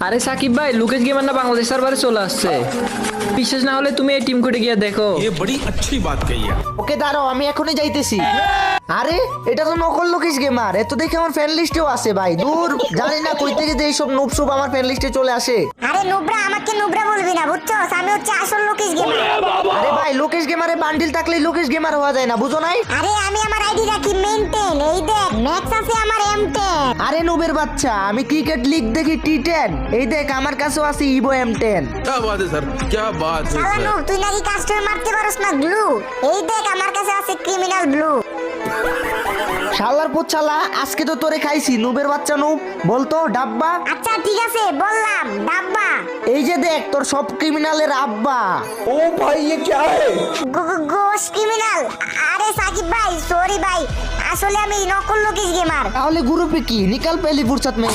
আরে সাকিব ভাই, লুকেশ গেমার না বাংলাদেশ সার্ভারে চলে আসছে। বিশ্বাস না হলে তুমি এই টিম কোডে গিয়ে দেখো। ये बड़ी अच्छी बात कही है। ওকে দাঁড়াও, আমি এখনই যাইতেছি। আরে এটা তো নকল লোকেশ গেমার, এত দেখে আমার ফ্রেন্ড লিস্টেও আছে ভাই। দূর, জানি না কই থেকে যে এইসব নুব সুব আমার ফ্রেন্ড লিস্টে চলে আসে। আরে নুবরা, আমাকে নুবরা বলবি না, বুঝছস? আমি হচ্ছে আসল লোকেশ গেমার। আরে ভাই, লোকেশ গেমারে বান্ডিল থাকলে লোকেশ গেমার হওয়া যায় না, বুঝো নাই? আরে আমি আমার আইডি রাখি মেইনটেইন, এই দেখ ম্যাক্স আছে আমার M10। আরে নুবের বাচ্চা, আমি ক্রিকেট লিগ দেখি T10, এই দেখ আমার কাছেও আছে ইভো M10। क्या बात है सर, क्या बात है শালা सर। নুব, তুই নাকি কাস্টমার মারতে পারস না গ্লু? এই দেখ আমার কাছে আছে ক্রিমিনাল ব্লু। শালার পুচ্ছালা, আজকে তো তোরে খাইছি নুবের বাচ্চা। নুব বলতো ডাব্বা। আচ্ছা ঠিক আছে, বললাম ডাব্বা। এই যে দেখ তোর সব ক্রিমিনালের আব্বা। গোশ ক্রিমিনাল। আরে সাকিব ভাই, সরি ভাই, আসলে আমি নকল লোকেশ গেমার। তাহলে গ্রুপে কি নিকাল পেলি ফুরসাত মে।